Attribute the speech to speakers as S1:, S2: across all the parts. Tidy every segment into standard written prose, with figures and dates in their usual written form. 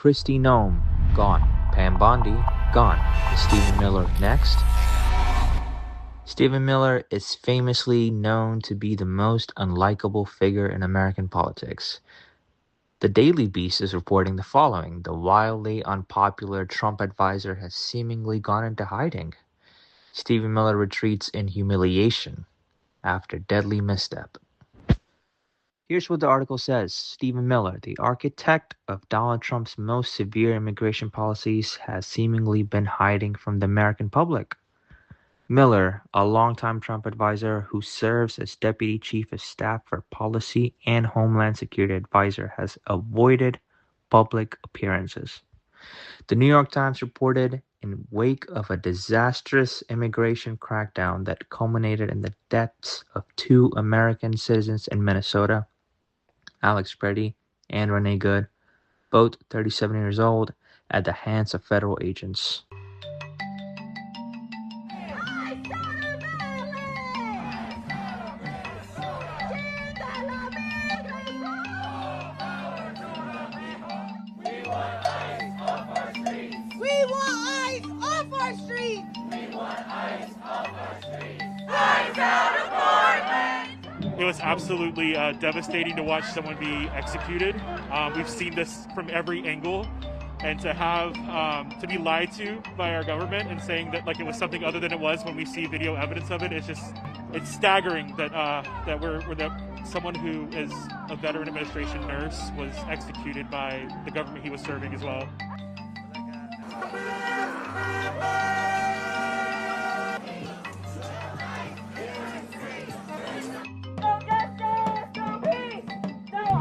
S1: Kristi Noem, gone. Pam Bondi, gone. Is Stephen Miller next? Stephen Miller is famously known to be the most unlikable figure in American politics. The Daily Beast is reporting the following: the wildly unpopular Trump advisor has seemingly gone into hiding. Stephen Miller retreats in humiliation after deadly misstep. Here's what the article says. Stephen Miller, the architect of Donald Trump's most severe immigration policies, has seemingly been hiding from the American public. Miller, a longtime Trump advisor who serves as Deputy Chief of Staff for Policy and Homeland Security Advisor, has avoided public appearances. The New York Times reported in wake of a disastrous immigration crackdown that culminated in the deaths of two American citizens in Minnesota, Alex Preddy and Renee Good, both 37 years old, at the hands of federal agents.
S2: It was absolutely devastating to watch someone be executed. We've seen this from every angle, and to have to be lied to by our government and saying that like it was something other than it was when we see video evidence of it, it's staggering that that someone who is a veteran administration nurse was executed by the government he was serving as well.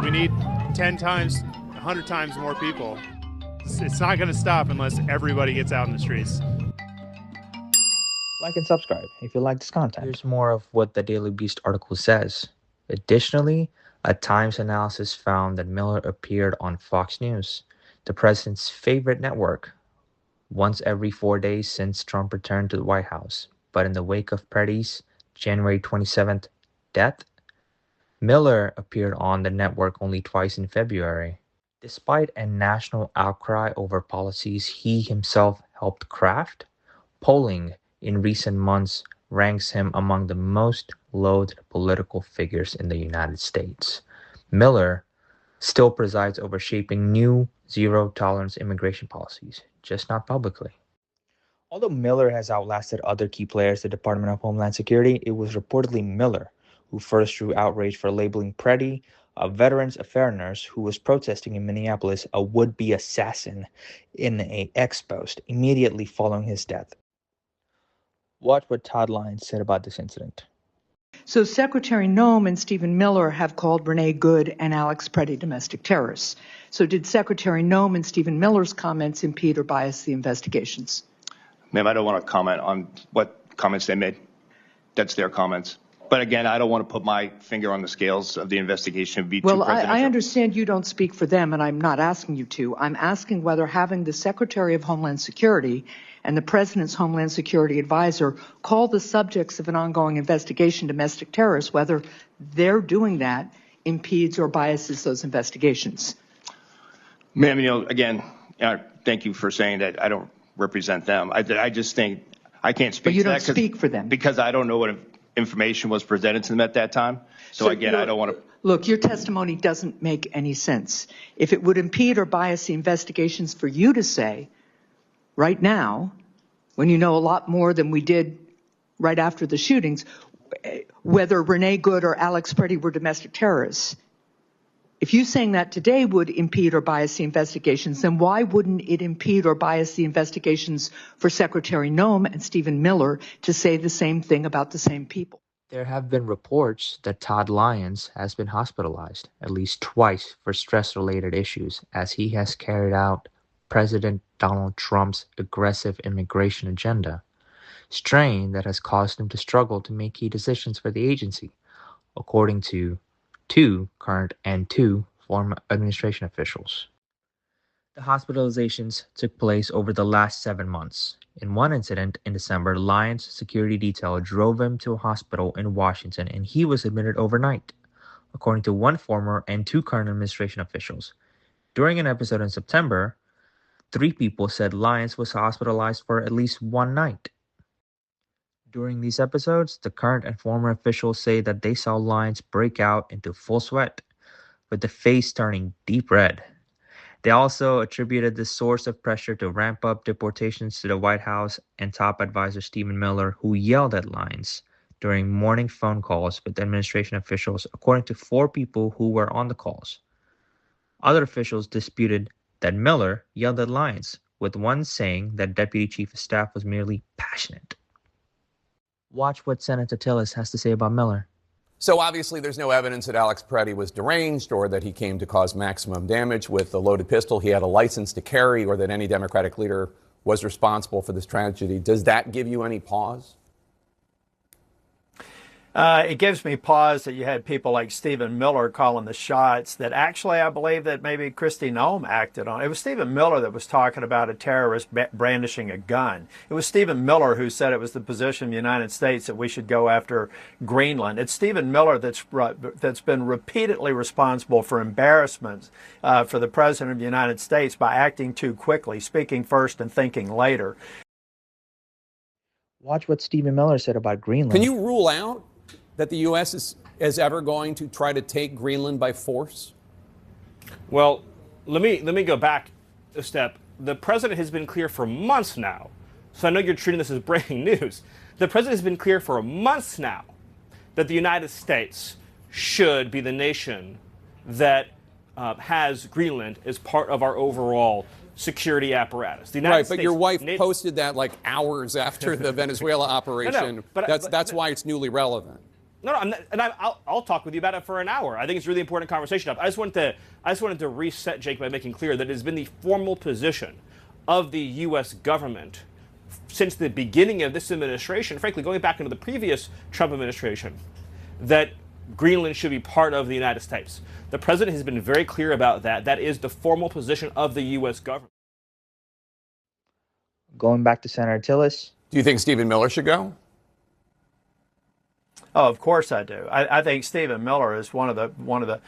S3: We need 10 times, 100 times more people. It's not going to stop unless everybody gets out in the streets.
S1: Like and subscribe if you like this content. Here's more of what the Daily Beast article says. Additionally, a Times analysis found that Miller appeared on Fox News, the president's favorite network, once every 4 days since Trump returned to the White House. But in the wake of Preddy's January 27th death, Miller appeared on the network only twice in February. Despite a national outcry over policies he himself helped craft, polling in recent months ranks him among the most loathed political figures in the United States. Miller still presides over shaping new zero-tolerance immigration policies, just not publicly. Although Miller has outlasted other key players at the Department of Homeland Security, it was reportedly Miller who first drew outrage for labeling Preddy, a Veterans Affairs nurse who was protesting in Minneapolis, a would-be assassin in an X post immediately following his death. Watch what Todd Lyons said about this incident.
S4: So Secretary Noem and Stephen Miller have called Renee Good and Alex Preddy domestic terrorists. So did Secretary Noem and Stephen Miller's comments impede or bias the investigations?
S5: Ma'am, I don't want to comment on what comments they made. That's their comments. But again, I don't want to put my finger on the scales of the investigation.
S4: Well, I understand you don't speak for them, and I'm not asking you to. I'm asking whether having the Secretary of Homeland Security and the President's Homeland Security Advisor call the subjects of an ongoing investigation domestic terrorists, whether their doing that impedes or biases those investigations.
S5: Ma'am, again, thank you for saying that I don't represent them. I just think I can't speak
S4: to that. But you
S5: don't
S4: speak for them.
S5: Because I don't know what information was presented to them at that time. So again, I don't want to.
S4: Look, your testimony doesn't make any sense. If it would impede or bias the investigations for you to say right now, when you know a lot more than we did right after the shootings, whether Renee Good or Alex Preddy were domestic terrorists, if you saying that today would impede or bias the investigations, then why wouldn't it impede or bias the investigations for Secretary Noem and Stephen Miller to say the same thing about the same people?
S1: There have been reports that Todd Lyons has been hospitalized at least twice for stress-related issues as he has carried out President Donald Trump's aggressive immigration agenda, strain that has caused him to struggle to make key decisions for the agency, according to two current and two former administration officials. The hospitalizations took place over the last 7 months. In one incident in December, Lyons' security detail drove him to a hospital in Washington and he was admitted overnight, according to one former and two current administration officials. During an episode in September, 3 people said Lyons was hospitalized for at least one night. During these episodes, the current and former officials say that they saw Lyons break out into full sweat, with the face turning deep red. They also attributed this source of pressure to ramp up deportations to the White House and top advisor Stephen Miller, who yelled at Lyons during morning phone calls with administration officials, according to 4 people who were on the calls. Other officials disputed that Miller yelled at Lyons, with one saying that Deputy Chief of Staff was merely passionate. Watch what Senator Tillis has to say about Miller.
S6: So obviously there's no evidence that Alex Peretti was deranged or that he came to cause maximum damage with a loaded pistol. He had a license to carry, or that any Democratic leader was responsible for this tragedy. Does that give you any pause?
S7: It gives me pause that you had people like Stephen Miller calling the shots that actually I believe that maybe Kristi Noem acted on. It was Stephen Miller that was talking about a terrorist brandishing a gun. It was Stephen Miller who said it was the position of the United States that we should go after Greenland. It's Stephen Miller that's been repeatedly responsible for embarrassments for the President of the United States by acting too quickly, speaking first and thinking later.
S1: Watch what Stephen Miller said about Greenland.
S6: Can you rule out that the U.S. is ever going to try to take Greenland by force?
S8: Well, let me go back a step. The president has been clear for months now, so I know you're treating this as breaking news. The president has been clear for months now that the United States should be the nation that has Greenland as part of our overall security apparatus. The United
S6: Right, but
S8: States
S6: your wife posted that like hours after the Venezuela operation.
S8: No, but
S6: that's why it's newly relevant.
S8: No, I'm not, and I'll talk with you about it for an hour. I think it's a really important conversation. I just wanted to reset, Jake, by making clear that it has been the formal position of the U.S. government since the beginning of this administration, frankly, going back into the previous Trump administration, that Greenland should be part of the United States. The president has been very clear about that. That is the formal position of the U.S. government.
S1: Going back to Senator Tillis.
S6: Do you think Stephen Miller should go?
S7: Oh, of course I do. I think Stephen Miller is one of the.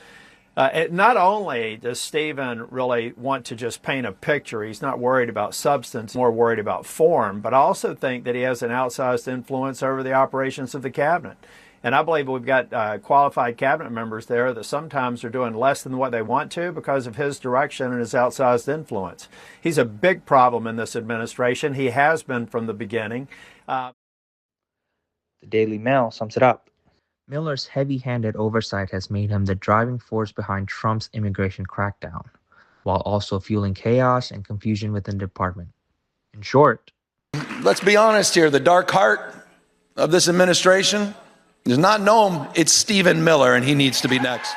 S7: Not only does Stephen really want to just paint a picture, he's not worried about substance, more worried about form, but I also think that he has an outsized influence over the operations of the cabinet. And I believe we've got qualified cabinet members there that sometimes are doing less than what they want to because of his direction and his outsized influence. He's a big problem in this administration. He has been from the beginning.
S1: The Daily Mail sums it up. Miller's heavy-handed oversight has made him the driving force behind Trump's immigration crackdown, while also fueling chaos and confusion within the department. In short,
S9: let's be honest here, the dark heart of this administration is not Noem, it's Stephen Miller, and he needs to be next.